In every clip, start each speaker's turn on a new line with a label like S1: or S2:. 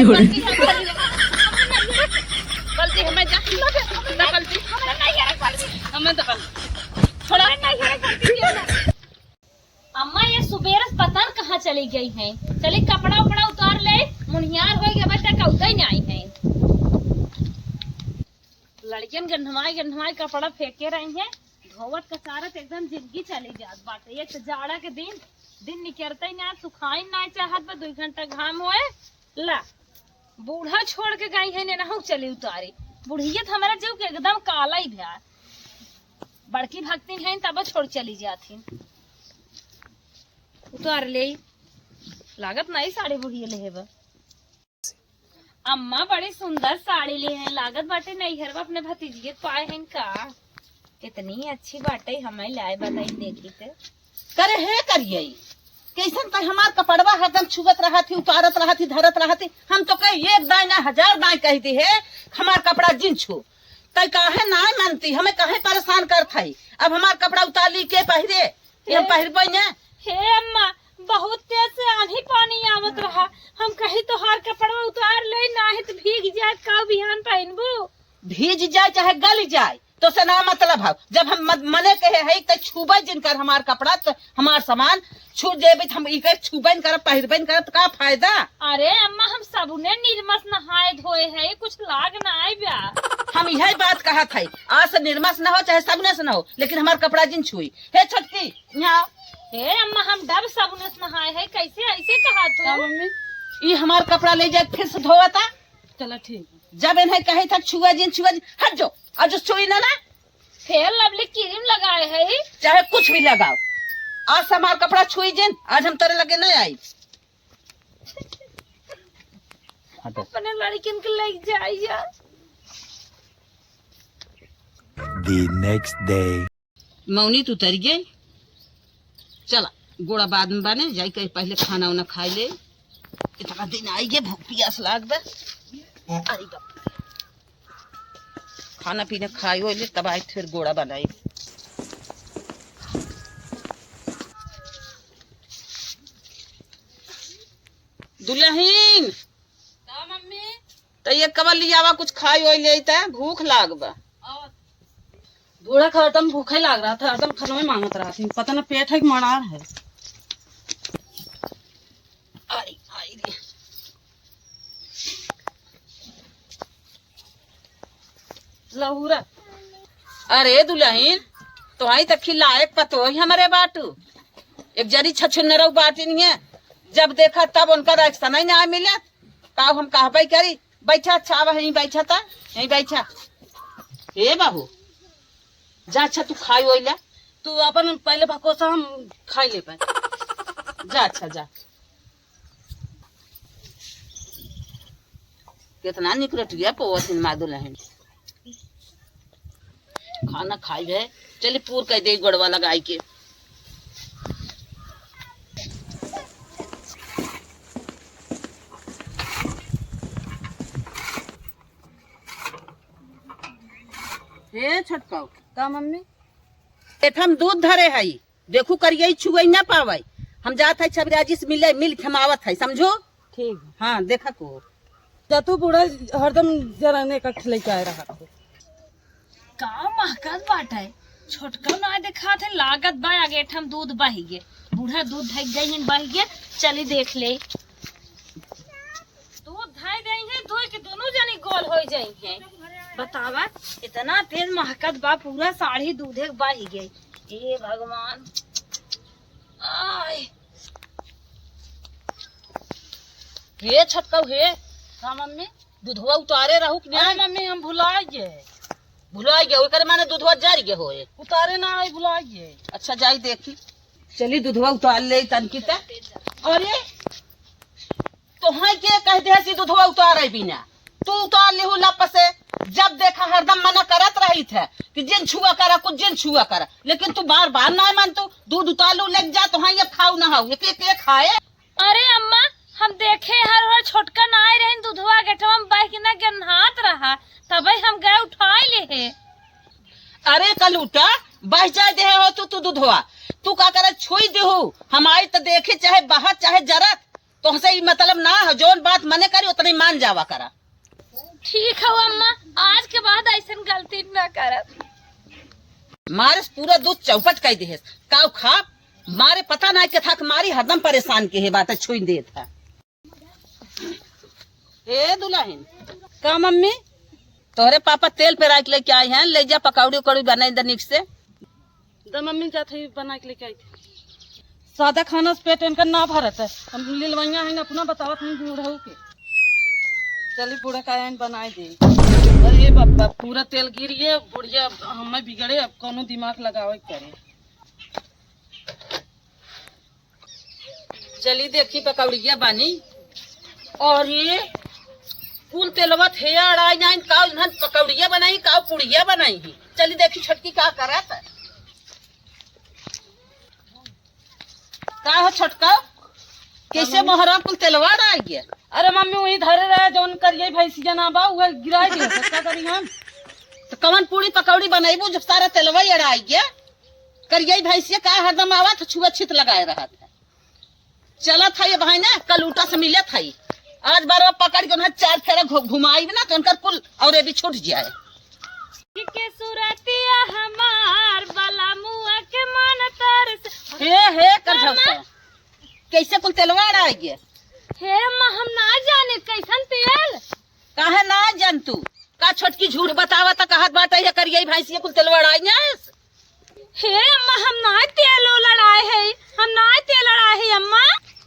S1: गलती हमें गलती हमें तो थोड़ा
S2: अम्मा ये सुबेर पता न कहाँ चली गई है। चले कपड़ा उपड़ा उतार ले, मुनियार हो गया बच्चा कौदा ही नहीं है। लड़कियन गंधमाई कपड़ा फेंके रही है, धोवत कसारत एकदम जिंदगी चली जात बाटे। एक जाड़ा के दिन निकलते ही ना, सुखाई ना चाहत बा 2 घंटा घाम होए ला बूढ़ा छोड़ के गई है ना चली उतारी। बुढ़िया तो हमारा जो एकदम काला ही भया, बड़की भक्ति है तब छोड़ चली जाती। उतार ले लागत नहीं साड़ी बुढ़िया ले। अम्मा बड़ी सुंदर साड़ी ले हैं, लागत बाटे नहीं हर अपने भतीजे पाए हैं का। कितनी अच्छी बाटे हमें लाए बताई देखी थे।
S3: करे है करिए कैसन तो हमार कपड़वा हरदम छुगत रहा थी, उतारत रहा थी, धरत रहा थी। हम तो कहे 1 दाई ना 1000 दाई कहती है हमार कपड़ा जिन छू तय काहे ना मानती, हमें काहे परेशान कर थी। अब हमार कपड़ा उतार ली के पहिरे ये पहिरबे ने।
S2: हे अम्मा बहुत तेज से आंधी पानी आवत रहा, हम कही तो हार कपड़ा उतार ले नाही तो भीग जाए का बिहान पहनबू।
S3: भीज जाए चाहे गल जाए तो से ना मतलब है। जब हम मने कहे है तो छुबे जिनकर हमार कपड़ा तो हमार सामान छू जेबे हम इकर छुबन कर पहिरबन कर तो का फायदा।
S2: अरे अम्मा हम सबने निर्मस नहाए धोए है, कुछ लाग ना आए ब्या।
S3: हम यही बात कहा था, आज से निर्मस न हो चाहे सबने से न हो, लेकिन हमार कपड़ा जिन छुई। हे छोटकी यहाँ
S2: हे अम्मा हम डब सबने नहाए है, कैसे ऐसे कहा तू।
S3: मम्मी ये हमार कपड़ा ले जाए फिर से धोवता।
S1: चलो ठीक।
S3: जब इन्हें कहे था छुआ जिन हट जो आज छुई ना
S2: फिर लवली क्रीम लगाए है,
S3: चाहे कुछ भी लगाओ। आज से हमार कपड़ा छुई जिन, आज हम तेरे लगे नहीं आई।
S2: अपने लड़किन के ले जाइए।
S4: The next day.
S3: मौनी तू तर गई, चला गोड़ा बाद में बने जाई कहीं पहले खाना उना खाई ले। इतना दिन आई गे भूख प्यास लाग बे। अरे बाप खाना पीना खाई हो ले तब आई फिर गोड़ा बनाई। दुल्हन
S1: मम्मी
S3: तो ये कब लियावा कुछ खाई हो ले भूख लाग बा।
S1: बूढ़ा का हरदम भूखा ही लग रहा था, हरदम खाना में मांगत रहा थी, पता ना पेट है कि मनार है।
S3: अरे आई रे
S1: लहूरा
S3: अरे दुल्हन तो आई तक खिलायक पतो ही हमारे बाटू एक जरी छछुन्नर बाटी नहीं है। जब देखा तब उनका रिएक्शन ही ना मिला ताऊ हम कहबे करी बैठा अच्छा यहीं बैठा था यहीं बैठा। हे बाबू जा अच्छा तू खाई ओइला
S1: तू अपन पहले भकोसा हम खाई ले पाए।
S3: जा अच्छा जा। कितना निकलट गया पोथिन मा दुल्हन खाना खाई है। चलिए पूर कह दे गड़वा लगाई के। हे छटकाओ
S1: का मम्मी
S3: हम दूध धरे है देखू करिए छुए न पावे। हम जात है छबराजी से मिले मिल खमावत है समझो।
S1: ठीक
S3: हाँ देखा को
S1: जा तू बूढ़ा हरदम जराने का खिलाई के आए रहा था।
S2: का महकत बाटे छोटका ना देखा थे लागत बा आगे हम दूध बही गे। बूढ़ा दूध धक गई है बही गे, चली देख ले। दूध धक गई है, दो के दोनों जनी गोल हो जाई है। बतावा इतना तेज महकत बा, पूरा साड़ी दूधे बही गई। ए भगवान आय हे छटका हे।
S1: हाँ मम्मी
S3: दूधवा उतारे रहू कि
S1: हाँ
S3: नहीं?
S1: मम्मी हम भुला गए,
S3: भुला गया ओकर माने दूधवा जर गए होए।
S1: उतारे ना आई भुला गए।
S3: अच्छा जाई देखी चली दूधवा उतार ले तनकी त। अरे तो हाय के कह दे सी दूधवा उतारे बिना तू उतार लेहू लप से। जब देखा हरदम मना करत रही थे कि जिन छुआ करा कुछ जिन छुआ करा, लेकिन तू बार बार ना मान तू दूध उतार लू लग जा तो हाँ ये खाऊ ना हाउ एक एक खाए।
S2: अरे अम्मा हम देखे हर छोटका ना आए रहे दूधवा गेटवा में बह के ना गन्हात रहा, तबे हम गए उठाए ले है।
S3: अरे कलूटा बह जाए दे हो तू दूधवा तू का करे छुई देहू। हम आई तो देखे चाहे बाहर चाहे जरत तुमसे ही मतलब ना हो, जोन बात मने करी उतनी मान जावा करा।
S2: ठीक है अम्मा, आज के बाद ऐसा गलती न करब।
S3: मारे पूरा दूध चौपट कर दे काव खा मारे पता ना के था कि मारी हरदम परेशान के है बात छुई दे था। ए दुल्हन
S1: का मम्मी?
S3: तोहरे पापा तेल पे राख लेके आए हैं, ले जा पकौड़ी उकौड़ी बनाई दे निक से।
S1: तो मम्मी जाते बना के लेके आई थी। सादा खाना से पेट इनका ना भरत है, हम लिलवैया है अपना बतावत नहीं बूढ़ऊ के। चली बूढ़ा का बनाए दे। अरे बाबा पूरा तेल गिर गया, बुढ़िया हमें बिगड़े, अब कोनो दिमाग लगावे करे।
S3: चली देखी पकौड़िया बानी और ये कुल तेलवा थे अड़ाई जाइन का इन्हन पकौड़िया बनाई का पुड़िया बनाई ही। चली देखी छटकी का करत है। का हो छटका कैसे मोहरा कुल तेलवा अड़ाई गया?
S1: अरे मम्मी वही धरे रहे जौन करिए भैंसी जना बा वह गिराई दे क्या करी हम।
S3: तो कवन पूड़ी पकौड़ी बनाईबू जब सारा तेलवा ही अड़ाई गया? करिए भैंसिया का हरदम आवा तो छुआछित लगाए रहा था। चला था ये भाई ना कल उल्टा से मिले था, आज बार पकड़ के उन्हें 4 फेरा घुमाई ना तो उनका कुल और भी छूट जाए।
S2: के सुरतिया हमार बाला मुआ के मन तरस।
S3: हे कर झौसा कैसे कुल तेलवा अड़ाई गया?
S2: हे मां हम ना जाने कैसन तेल।
S3: काहे ना जान तू का छोटकी झूठ बतावा त कहत बाटे ये करिए भैंसिया कुल तेलवा अड़ाई ना।
S2: हे अम्मा हम ना तेल लड़ाए है, हम ना तेल लड़ाए है अम्मा।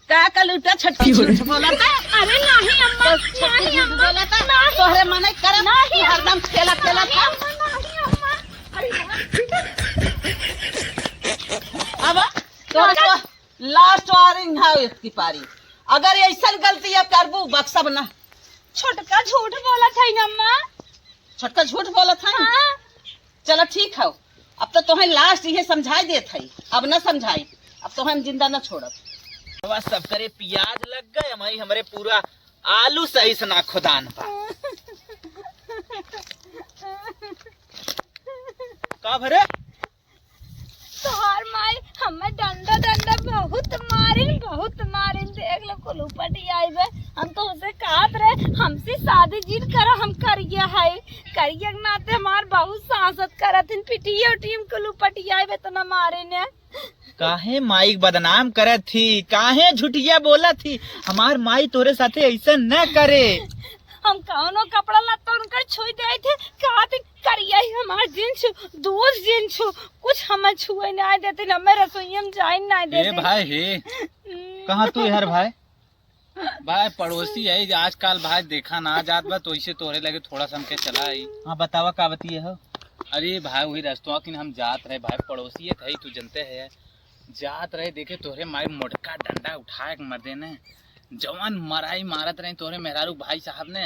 S3: का कल उल्टा छटकी झूठ बोला था?
S2: अरे नहीं अम्मा, नहीं अम्मा,
S3: बोला था तोहरे मन कर
S2: नहीं
S3: हरदम खेला खेला था।
S2: नहीं अम्मा, अरे
S3: अब तो लास्ट वार्निंग है इसकी पारी, अगर ऐसा गलती अब करबू बक्सब ना।
S2: छोटका झूठ बोला था अम्मा।
S3: छोटका झूठ बोला था?
S2: हाँ।
S3: चलो ठीक है, अब तो तुम्हें लास्ट ये समझाई देत है, अब न समझाई, अब तो हम जिंदा न छोड़ब।
S5: सब करे प्याज लग गए हमारी हमारे पूरा आलू सही से ना खुदान पा का भरे
S2: तोहार माई हमें डंडा डंडा बहुत मारिन देख लो कुल उपटी आइबे। हम तो उसे कहत रहे हमसे शादी जीत करो, हम करिया है करिया के नाते हमार बहुत सांसत करत पिटिया टीम कुल उपटी आइबे तो न मारे ने।
S5: काहे माई बदनाम करे थी, काहे झूठिया बोला थी? हमार माई तोरे साथे ऐसा न करे।
S2: हम कौनो कपड़ा लत्ता उनकर छुई दे थे, कहते करिया ही हमार जिन छु दूध जिन छु कुछ हमें छुए नहीं देते, हमें रसोई में जाए नहीं देते।
S5: भाई हे कहाँ तू यार भाई भाई पड़ोसी है आजकल भाई देखा ना जात बा तो इसे तोरे लगे थोड़ा सा हमके चला आई। हाँ बतावा का बतिए हो? अरे भाई वही रस्तवा की हम जात रहे भाई पड़ोसी है तू जनते है जात रहे देखे तोरे मारे मोटका डंडा उठाए मर्दे ने जवान मराई मारत रहे तोरे मेहरारू भाई साहब ने।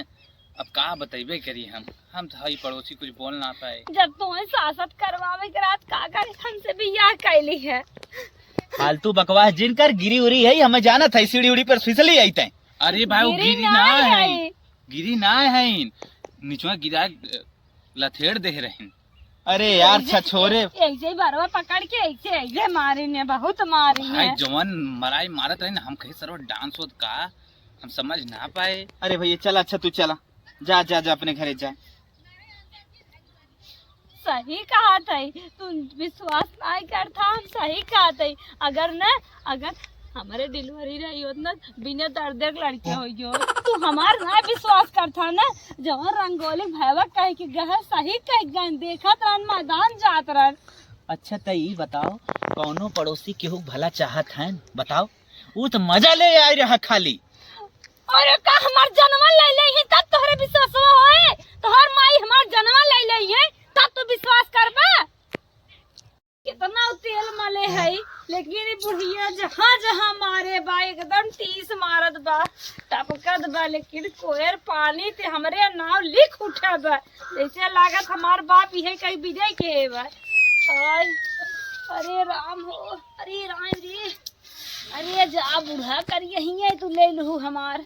S5: अब का बतेबे करी हम तो हई पड़ोसी कुछ बोल ना पाए।
S2: जब तुम्हें सासत करवावे के रात का करे हमसे भी यह कैली है।
S5: फालतू बकवास जिनकर गिरी उरी है हमें जाना था सीढ़ी उड़ी पर फिसली आई थे। अरे भाई वो गिरी ना है नीचवा गिरा लथेड़ दे रहे। अरे यार छछोरे
S2: ऐसे बारवा पकड़ के ऐसे मारी ने बहुत मारी ने।
S5: जवान मराई मारत रहे ना हम कहे सर डांस होत का हम समझ ना पाए। अरे भैया चला अच्छा तू चला जा जा जा अपने घरे जा।
S2: सही कहा था तू विश्वास नहीं करता, हम सही कहा था। अगर हमारे डिलीवरी रही होत ना बिना दर्द लड़के हो जो तू हमार ना विश्वास करता ना। जवान रंगोली भैया कह के गए सही कह गए देखत रहन मैदान जात रहन।
S5: अच्छा तो ये बताओ कौनो पड़ोसी केहू भला चाहत है बताओ? वो तो मजा ले आई रहा खाली।
S2: और का हमार जन्मा ले ले ही तब तोहरे विश्वास होए? तोहर माई हमार जन्मा ले ले है तब तो विश्वास करबा। कितना तेल मले है लेकिन बुढ़िया जहाँ जहाँ मारे बा एकदम तीस मारत बा टपकत बा, लेकिन कोयर पानी ते हमरे नाव लिख उठा बा जैसे लागत हमार बाप ये कहीं विजय के बा। अरे राम हो, अरे राम रे, अरे जा बूढ़ा कर यही है तू ले लू हमार।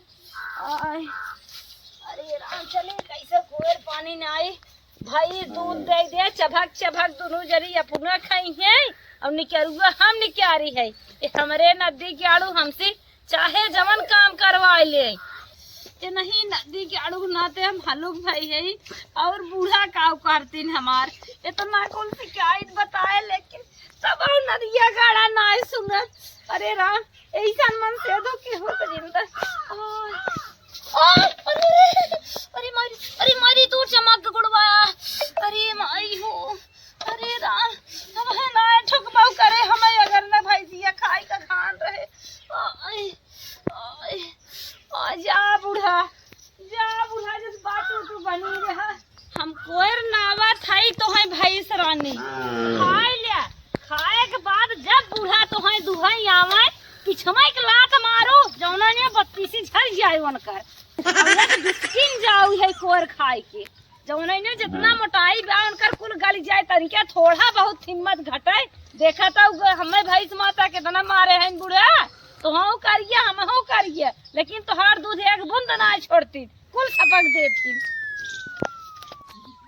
S2: अरे राम चले कैसे कोयर पानी न आई भाई दूध दे दे चभक चभक दोनों जरी अपना खाई है और निकरुआ हम निकारी है। ये हमरे नदी के आड़ू हमसे चाहे जवन काम करवा ले। ये नहीं नदी के अड़ुग नाते हम हलुक भाई है और बूढ़ा काव करतीन हमार। ये तो ना कौन शिकायत बताए लेकिन सब नदिया गाड़ा ना सुनत। अरे राम ऐसा मन से दो कि हो तो जिंदा। अरे मारी दूर चमक गुड़वाया। अरे माई हो। अरे राम हम है ना ठुकबाऊ करे हमें अगर ना भाई दिया खाई का खान रहे। जा बूढ़ा जिस बातों तू बनी रहा। हम कोयर नावा थाई तो है भाई सरानी खाए लिया। खाए के बाद जब बूढ़ा तो है दुहाई आवे पिछवा एक लात मारो जौना ने 32 झड़ जाए उनकर। बिस्किन जाऊ है कोयर खाए के जौना ने जितना मोटाई बा उनकर कुल गल जाए तनिके थोड़ा बहुत हिम्मत घटे। देखा था हमें भाई माता के तना मारे हैं बूढ़ा तो हाँ करिए हम हो करिए लेकिन तोहार दूध एक बूंद ना छोड़ती कुल सपक देती।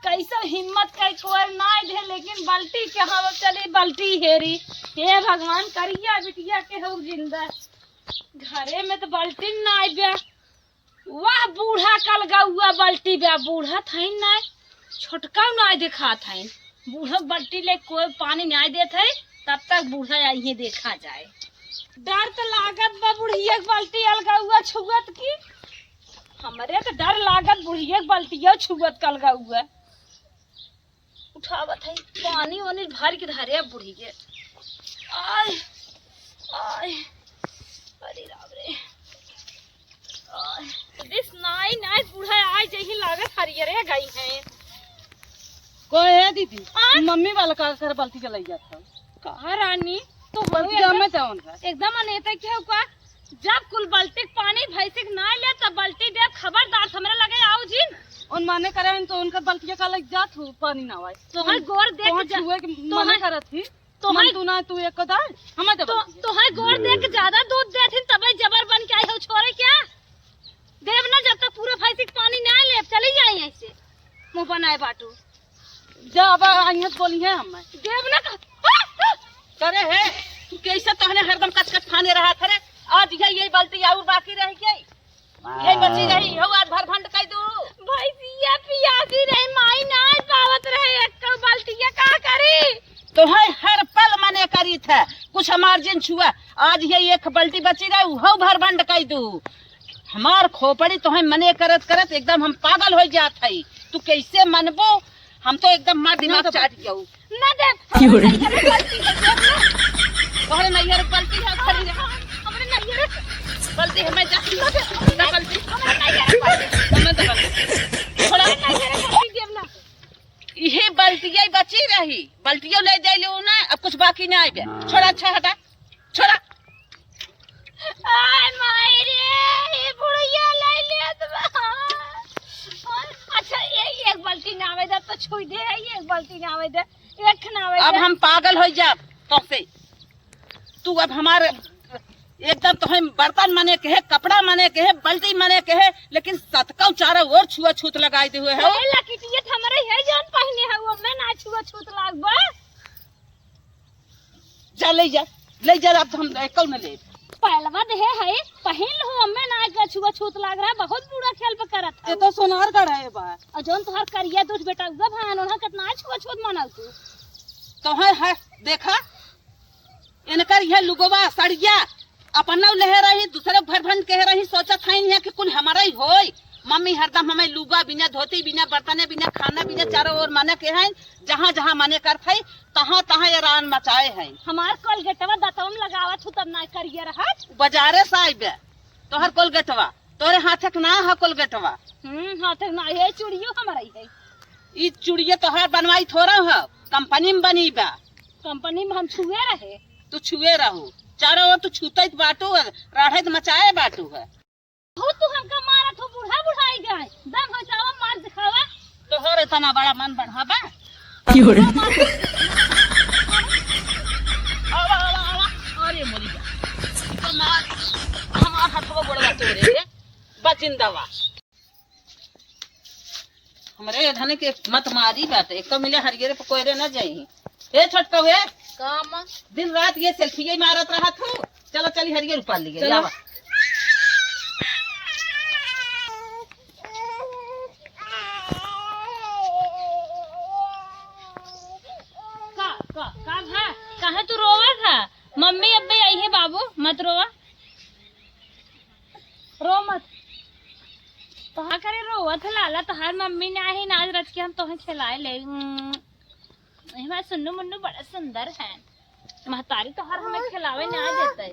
S2: कैसा हिम्मत का कोर ना दे लेकिन बल्टी के हम चली बल्टी हेरी। हे भगवान करिया बिटिया के हो जिंदा घरे में तो बल्टी ना बे। वाह बूढ़ा कल गौआ बल्टी बे बूढ़ा था ना छोटका ना देखा था। बूढ़ा बल्टी ले कोई पानी नहीं देते तब तक बूढ़ा आई देखा जाए। डर तो लागत बा बुढ़िया बाल्टी अलगा हुआ छुअत की। हमरे तो डर लागत बुढ़िया बाल्टिया छुअत कल हुआ उठावत है पानी वानी भर के धरे बुढ़िया। आय आय अरे राम रे दिस नाई बूढ़ा आज जही लागत हरियरे गई है।
S1: कोई है दीदी मम्मी वाला का कर बाल्टी चलाई जाता
S2: कहा रानी तो
S1: एकदम
S2: अनेता क्या हुआ जब कुल बाल्टी पानी भैंसिक ना ले तब बाल्टी दे खबरदार हमरे लगे आओ जिन
S1: उन माने करे तो उनका बाल्टिया का लग जात हो पानी ना आए
S2: तो है गोर देख
S1: छुए के मने करत थी
S2: तो है
S1: तू ना तू एक दाल हमें
S2: तो है गोर देख ज्यादा दूध देथिन तबे जबर बन के आई हो छोरे क्या देव ना जब तक पूरा भैंसिक पानी ना ले चली जाए ऐसे मुंह बनाए बाटू
S1: जा अब आई बोली है हमें
S2: देव ना
S3: करे है कैसे तोहने हरदम कच खाने रहा था रे। आज यही बाल्टी और बाकी रह गई यही बची रही हो आज भर भंड कह दो
S2: भैंसिया पियासी रही माई ना पावत रहे एक बाल्टिया का करी
S3: तो है हर पल मने करी था कुछ हमार जिन छुआ आज यही एक बाल्टी बची रही हो भर भंड कह दू। हमार खोपड़ी तो है मने करत करत एकदम हम पागल हो जात है। तू कैसे मनबो हम तो एकदम मार दिमाग चाट जाऊ
S2: ना दे
S3: तोहरे नैयर बाल्टी है खरी
S2: हमरे नैयर
S3: बाल्टी हमें जा ना बाल्टी
S2: हमरे नैयर
S3: हमें तो बाल्टी थोड़ा
S2: नैयर बाल्टी देव ना
S3: यही बाल्टिया बची रही बाल्टिया ले जाइले ना अब कुछ बाकी नहीं आए छोड़ा अच्छा हटा छोड़ा।
S2: आय माई रे ये बुढ़िया ले ले अच्छा एक बाल्टी ना आवे दे तो छुई दे एक बाल्टी ना आवे दे एक ना आवे
S3: अब हम पागल हो जा तो से तू अब हमारे एकदम तो हम बर्तन मने के है कपड़ा मने के है बाल्टी मने के है लेकिन सतका चारा और छुआ छूत लगाए दे हुए है
S2: लकीटिया हमरे है जान पहने है वो मैं ना छुआ छूत लागबा
S3: जा ले जा अब हम एको न ले
S2: पहलवा दे है पहन हो मैं ना का छुआ छूत लाग रहा बहुत बुरा खेल पे करत
S1: ये तो सोनार का रहे बा
S2: और जोन तोहर करिया दूध बेटा उगा भान उन्हा कितना छुआ छूत मानल तू
S3: तो है देखा इनकर यह लुगवा सड़िया अपना लहे रही दूसरे भर भंड कह रही सोचा था यहाँ कि कुल हमारा ही होई। मम्मी हरदम हमें लुगा बिना धोती बिना बर्तने बिना खाना बिना चारों ओर मने के हैं जहाँ जहाँ मने कर थई तहाँ तहाँ ये रान मचाए हैं।
S2: हमार कोलगेटवा दतवम लगावत हूँ तब ना करिए रहत
S3: बाजारे से आइबे तोहर कोलगेटवा तोरे हाथे ना है कोलगेटवा
S2: हाथे ना ये चूड़ियो हमारा है
S3: ई चूड़िया तोहर बनवाई थोड़ा है कंपनी में बनी बा
S2: कंपनी में हम छुए रहे
S3: तू छुए रहू चारों ओर तू छूते बाटू है राढ़े मचाए बाटू है
S2: हो तू हमका मारत हो बूढ़ा बुढ़ाई गए दम हटावा मार दिखावा
S3: तो हो रे तना बड़ा मन बढ़ावा अरे मोरी जा हमार हाथवा गोड़वा तोरे बचिंदावा हमरे धने के मत मारी बात एक मिले हरियर पे कोयरे न जाई ए छोटका वे
S2: काम
S3: दिन रात ये सेल्फी मारत रहा तू चलो चली हरियर ऊपर ले गया
S2: बाबू मत रोवा, रो मत। कहा करे रोवा था लाला, तोहार मम्मी ने आई नाच रच के हम तोहे खिलाए ले। हमारा सुन्नू मुन्नू बड़ा सुंदर है, महतारी तोहार हमें खिलावे ना देते।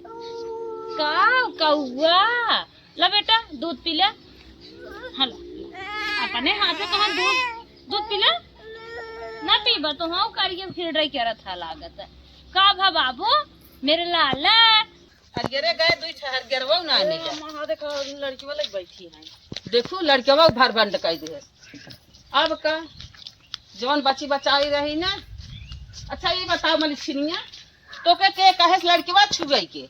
S2: का कौआ ला बेटा दूध पी ले। हलो अपने हाथ से कहा दूध पी ले ना पीबा तो हाँ करिए फिर रही क्या था लागत है। का भा बाबू मेरे लाला
S3: हरगरे गए दुई ठहर गरवा ना आने का।
S1: वहाँ देखो लड़की वाले बैठी है।
S3: देखो लड़कियों भर बंद कर दे। अब का जवन बची बचाई रही ना। अच्छा ये बताओ मलिछिनिया तो के कहे लड़कीवा छुगई के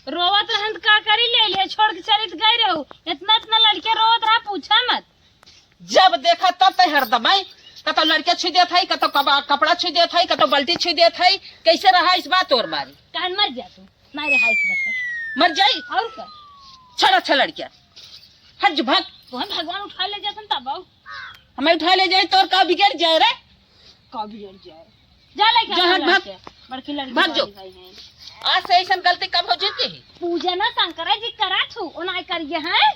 S2: रोवत रहन का करी ले लिए छोड़ के चलित गई रहू। इतना इतना लड़के रोवत रहा पूछा मत।
S3: जब देखा तब तो हरदम कतो लड़के छू देत है, कतो कपड़ा छू देत है, कतो बल्टी छू देत है। कैसे रहा इस बात और मारी
S2: कान मर जा तू ना रहा इस बता
S3: मर जाई
S2: और का
S3: छड़ा छड़ लड़किया हज भाग
S2: तो हम भगवान उठा ले जातन तब आओ
S3: हमें उठा ले जाए तो का बिगड़ जाए रे
S2: का बिगड़ जाए। जा ले
S3: जा हट भाग
S2: बड़की लड़की
S3: भाग जो।
S2: भाई है
S3: आज से ऐसा गलती कब हो जाती है।
S2: पूजा ना शंकर जी करा छू ओना करिए हैं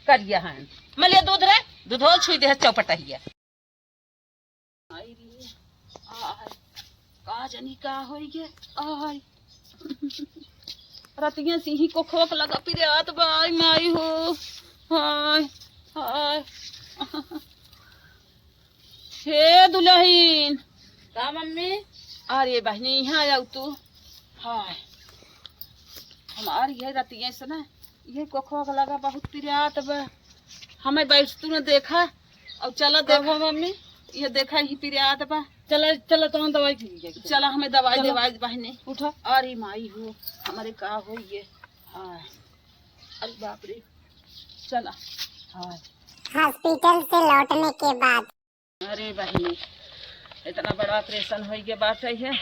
S3: करिया है मले दूध रे दूध हो छुई दे चौपटहिया का जनी का होई गे आय रतिया सिही को खोक लगा पिरे आत बाई माई हो हाय हाय हे दुल्हन
S1: का मम्मी
S3: अरे बहनी यहाँ आया तू हाय हमार ये रतिया से ना ये को खोक लगा बहुत पिरे आत बा हमें बैठ तू ने देखा और चला देखो
S1: मम्मी
S3: ये देखा ही पिरे आत बा
S1: चलो चलो तो हम दवाई पी
S3: चला हमें दवाई
S1: चलो।
S3: देवाई बहने
S1: उठो।
S3: अरे माई हो हमारे का हो ये हाय अरे बाप रे चला हाय
S6: हॉस्पिटल से लौटने के बाद
S3: अरे बहनी इतना बड़ा ऑपरेशन हो गया बात है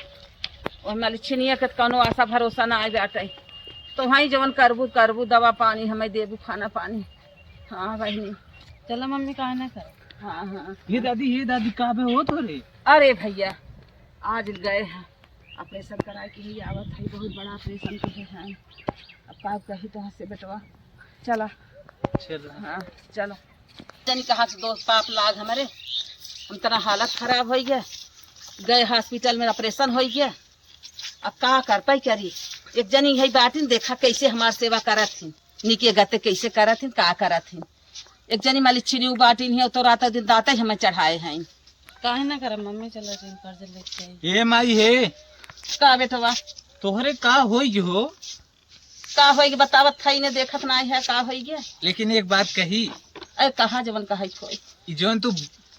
S3: और मलिछिनिया के कोनो आशा भरोसा ना आए बाटे तो वहीं जवन करबू करबू दवा पानी हमें देबू खाना पानी। हाँ बहनी
S1: चलो मम्मी कहा ना कर।
S3: हाँ हाँ
S5: ये दादी कहाँ पे हो तो रे?
S3: अरे भैया आज गए हैं ऑपरेशन करा के ही आवत है बहुत बड़ा ऑपरेशन के है अब का कही तो से बेटवा चला
S5: चल
S3: हाँ चलो जन कहाँ से दोस्त पाप लाग हमारे हम तरह हालत खराब हो गया गए हॉस्पिटल में ऑपरेशन हो गया अब का कर पाई करी एक जनी है बाटिन देखा कैसे हमार सेवा करत थी निके गते कैसे करत थी का करत थी एक जनी मलिछिनी बाटिन है तो रात दिन दाते हमें चढ़ाए हैं
S1: काहे ना कर मम्मी चलो जिन कर्ज लेके आई।
S5: ए माई हे
S3: का बेटवा
S5: तोहरे का होई हो?
S3: का होई बतावत था ने देखत ना है का होई गया।
S5: लेकिन एक बात कही
S3: अरे कहाँ जवन कहा खोई
S5: ई जौन तू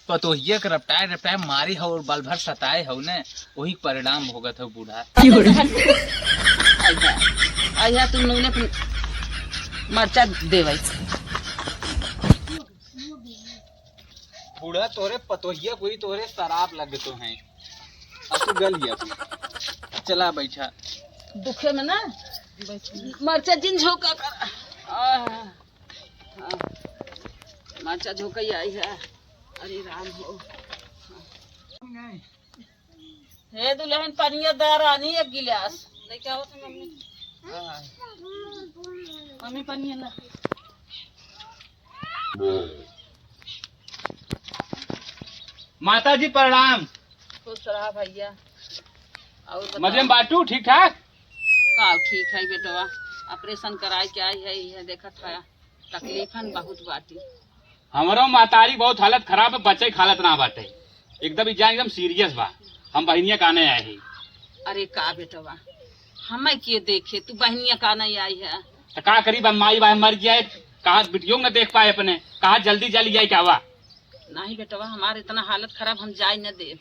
S5: पतोहिया के रपटाए मारी हो और बल भर सताए हो ने वही परिणाम भोगत हो बूढ़ा। आया तुम नूने मरचा देवई बूढ़ा तोरे पतोहिया कोई तोरे शराब लगतो हैं अब तू गलिया तू चला बैठा
S3: दुखे में ना मरचा जिन झोंका कर मरचा झोंका ही आई है। अरे राम हो हे दुल्हन पनिया दारानी एक गिलास
S1: लेके आओ तो मम्मी। मम्मी पानी है ना।
S5: माता जी प्रणाम।
S3: खुश रहा भैया और बताओ।
S5: मजे बाटू ठीक ठाक?
S3: का ठीक है बेटवा ऑपरेशन कराए के आई है ये देखा था तकलीफन बहुत बाटी।
S7: हमारो मातारी बहुत हालत खराब है, बच्चे की हालत ना बाटे एकदम जान एकदम सीरियस बा। हम बहनिया काने आए हैं।
S3: अरे का बेटवा हमें के देखे तू बहनिया का नहीं आई है
S7: तो का करी माई बाप मर जाए कहा बिटियों न देख पाए अपने कहा जल्दी जल्दी जाए क्या हुआ?
S3: नहीं बेटवा हमारे इतना हालत खराब हम जाए न दे।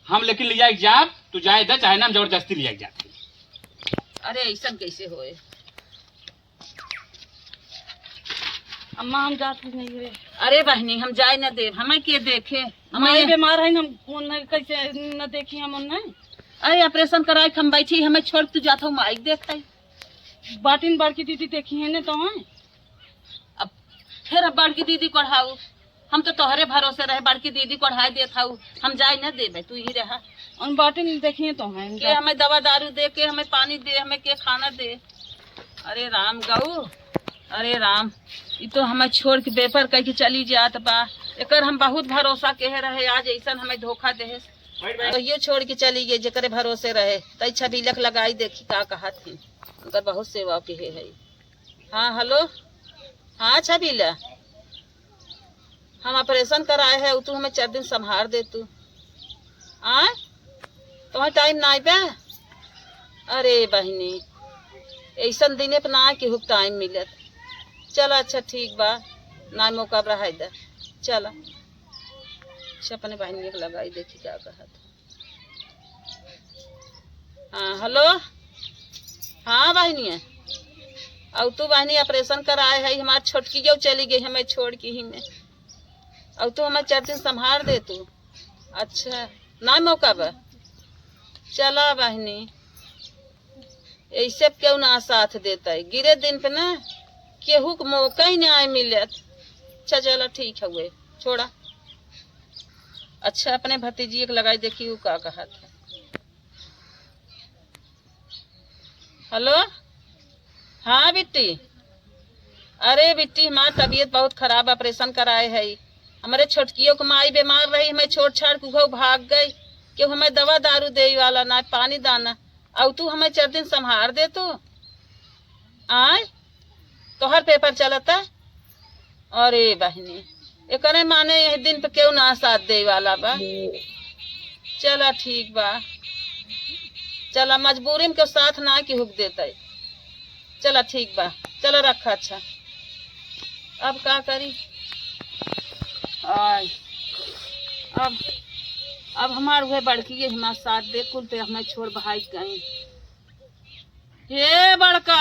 S7: हम लेकिन ले जाए जाब तू जाए दे चाहे ना हम जबरदस्ती ले जाए जाते।
S3: अरे ऐसा कैसे होए
S1: अम्मा हम जात नहीं है।
S3: अरे बहनी हम जाए न दे हमें के देखे
S1: हमारे
S3: हमें
S1: बीमार है हम उन्हें कैसे न देखी हम उन्हें।
S3: अरे ऑपरेशन कराए हम बैठी हमें छोड़ तू जाता हूँ माइक देख
S1: बाटिन बार की दीदी देखी है ना तो हैं।
S3: अब फिर अब बड़ की दीदी को ढाऊ हम तो तोहरे भरोसे रहे, बड़की दीदी को अढ़ाई देत हूँ, हम जाए न देबे, तू ही रहा।
S1: उन बाटिल देखिए तो हैं
S3: के हमें दवा दारू दे, के हमें पानी दे, हमें के खाना दे। अरे राम गऊ, अरे राम, ये तो हमें छोड़ के बेपर कह के चली जात बा। एकर हम बहुत भरोसा के रहे, आज ऐसा हमें धोखा दे। तो ये छोड़ के चली गई जकरे भरोसे रहे। तई छबीलक लगाई देखी का कहा थी, उनकर बहुत सेवा के है। हाँ हेलो, हाँ छबीला, हम ऑपरेशन कराए है, तू हमें 4 दिन संभार दे तू। आए तुम्हें टाइम ना आई पे? अरे बहनी, ऐसा दिने पे ना कि टाइम मिलत। चल अच्छा ठीक बा, ना मौका रहा दे। चला अच्छा अपने बहनी को लगाई देखी क्या कहत। हाँ हेलो, हाँ बहनी, और तू बहनी ऑपरेशन कराए है, हमारी छोटकी जो चली गई हमें छोड़ के ही में, और तू हमें 4 दिन संभार दे तू। अच्छा ना मौका बा, चला बहनी, ऐसे क्यों ना साथ देता है, गिरे दिन पे ना केहू को मौका ही ना मिलत। अच्छा चला ठीक है हुए, छोड़ा। अच्छा अपने भतीजी को लगाई देखी का कहा था। हेलो, हाँ बिट्टी, अरे बिट्टी हमारी तबीयत बहुत खराब, ऑपरेशन कराए है। हमारे छोटकियों को माई बीमार रही, हमें छोड़ छाड़ के भाग गई, क्यों हमें दवा दारू दे वाला ना पानी दाना, और तू हमें 4 दिन संभार दे तू। आय तो हर पेपर चलता। अरे बहनी, एकरे माने यही दिन पे क्यों ना साथ दे वाला बा। चला ठीक बा, चला मजबूरी में क्यों साथ ना की हुक देता है। चला ठीक बा, चलो रखा। अच्छा अब का करी? आय अब हमार वह बड़की हमारे साथ दे, कुल पे हमें छोड़ भाग गई। हे बड़का,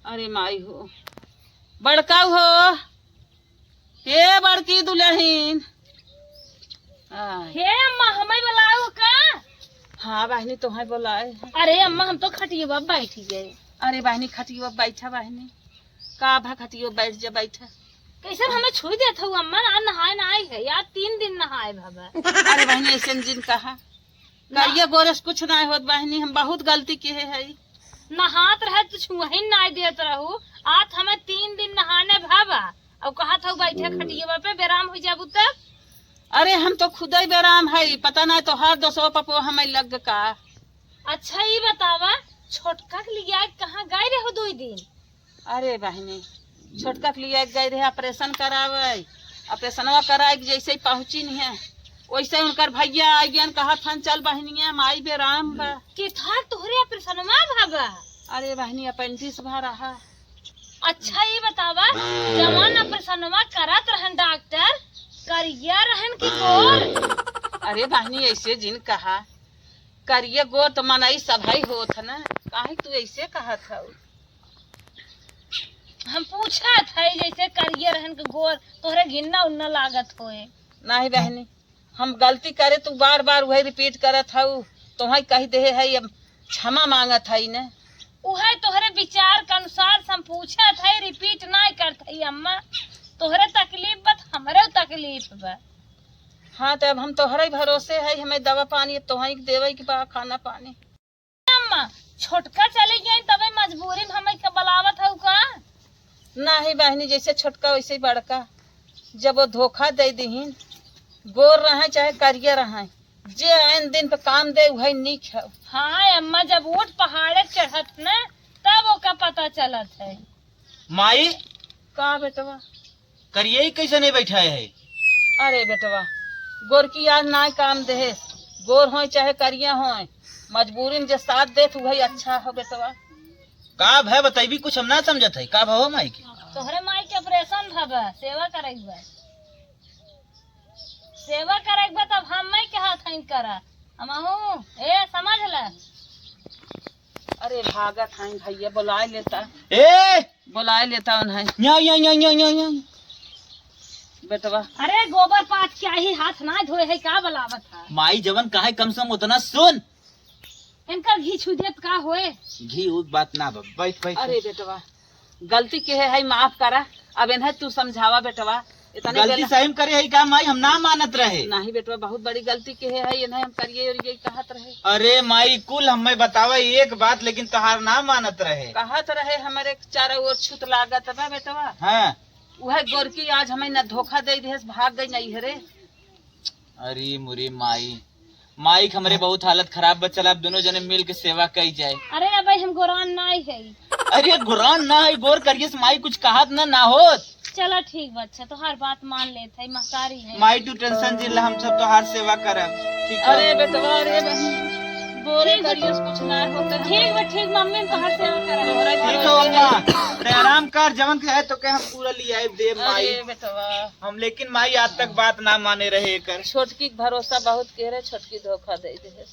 S3: अरे माई हो, बड़का हो, हे बड़की दुल्हन।
S2: हे अम्मा, हमें बुलाओ का?
S3: हाँ बहनी तुम्हें बुलाए।
S2: अरे अम्मा, हम तो खटिए बाब बैठी गए।
S3: अरे बहनी खटियो बैठा, बहनी का भा खटियो बैठ जा, बैठा।
S2: कैसे हमें छुई देता हूँ अम्मा, ना नहाए ना आई है यार, 3 दिन नहाए बाबा।
S3: अरे बहनी ऐसे जिन कहा करिए गोरस कुछ ना होत बहनी, हम बहुत गलती की है।
S2: नहात रहे तो छुही ना देत रहू, आज हमें 3 दिन नहाने भाबा, और कहा था बैठे खटिए पे बेराम हो जाबू तब।
S3: अरे हम तो खुद ही बेराम है, पता ना तो हर 200 पपो हमें लग का।
S2: अच्छा ये बतावा, छोटका के लिए कहाँ गए रहो 2 दिन?
S3: अरे बहनी, छोटका के लिए गए रहे ऑपरेशन करावे, ऑपरेशनवा कराए जैसे ही पहुंची नहीं है, वैसे उनकर भैया आई गया, कहा था चल बहनिया माई बेराम बा।
S2: के था तोहरे ऑपरेशन में भाबा?
S3: अरे बहनी अपेंडिक्स भा रहा।
S2: अच्छा ये बतावा, जवान ऑपरेशन में करत रहन डॉक्टर, करिया रहन की गोर?
S3: अरे बहनी ऐसे जिन कहा करिए गोर तो मनाई सभाई होत ना, काहे तू ऐसे कहा था?
S2: हम पूछा था जैसे करिए रहन के गोर तोहरे घिन्ना उन्ना लागत होए।
S3: नहीं बहनी, हम गलती करे तू बार बार वही रिपीट करत हूँ, तुम्हें कह दे है क्षमा मांगत है न।
S2: उहे तोहरे विचार के अनुसार हम पूछा था, रिपीट नहीं करते अम्मा, तोहरे तकलीफ बत हमरे तकलीफ बा।
S3: हाँ तो अब हम तोहरे भरोसे है, हमें दवा पानी तुम्हें देवे के बा, खाना पानी।
S2: अम्मा छोटका चले गए तबे मजबूरी में हमें के बुलावत हूँ का?
S3: नहीं बहनी, जैसे छोटका वैसे ही बड़का, जब वो धोखा दे दीन, गोर रहे चाहे करिए रहे, जे आन दिन पे काम दे वही नीक है।
S2: हाँ अम्मा, जब ऊँट पहाड़े चढ़त न तब ओका पता चलत है।
S5: माई
S3: का बेटवा
S5: करिए ही कैसे नहीं बैठा है?
S3: अरे बेटवा, गोर की आज ना काम दे, गोर हो चाहे करिया हो, मजबूरी में जो साथ दे वही अच्छा हो बेटवा।
S5: का भय बताइबी, कुछ हम ना समझत है। का भव माई के?
S2: तोहरे माई के ऑपरेशन भबा, सेवा करेगा, सेवा करेगा तब हम मैं के हाथ इन करा हम ए समझ ले।
S3: अरे भागत है भैया, बुलाए लेता,
S5: ए
S3: बुलाए लेता उन्हें
S5: या
S3: बेटवा।
S2: अरे गोबर पात क्या ही हाथ ना धोए है, का बलावत है?
S5: माई जवन काहे कम सम उतना सुन,
S2: इनका घी छुदियत का होए?
S5: घी उस बात ना बैठ बैठ।
S3: अरे बेटवा, गलती के है माफ करा, अब इन्हें तू समझावा बेटवा,
S1: इतने
S5: गलती
S1: बेला
S5: सही में करे है का माई, हम ना मानत रहे।
S1: नहीं बेटवा बहुत बड़ी गलती के है ये नहीं हम करिए और ये कहत रहे
S5: अरे माई कुल हमें बतावा एक बात, लेकिन तहार ना मानत रहे।
S1: कहत रहे हमारे चारों ओर छूत लागत बा बेटवा।
S5: हाँ
S1: वह गोरकी आज हमें न धोखा दे दे भाग गई नहीं हरे।
S5: अरे मुरी माई, माई के हमरे बहुत हालत खराब बा, चल आप दोनों जने मिल के सेवा कई जाए।
S2: अरे अब हम गोरान नहीं है।
S5: अरे गुरान ना है, गोर करिए से माई कुछ कहत ना होत।
S2: चलो ठीक बच्चा, तो हर बात मान लेते है, महकारी है।
S5: माई तू टेंशन जिल्ला, हम सब तोहार सेवा करब, ठीक है?
S1: अरे बेटवा अरे बोरे करिए कुछ ना होता
S2: ठीक मम्मी तो हर सेवा करा।
S5: ठीक है अम्मा, ते आराम कर, जवन के है तो के हम पूरा लिया दे माई।
S1: अरे बेटवा
S5: हम लेकिन माई आज तक बात ना माने रहे कर।
S1: छोटकी के भरोसा बहुत के रे, छोटकी धोखा दे दे।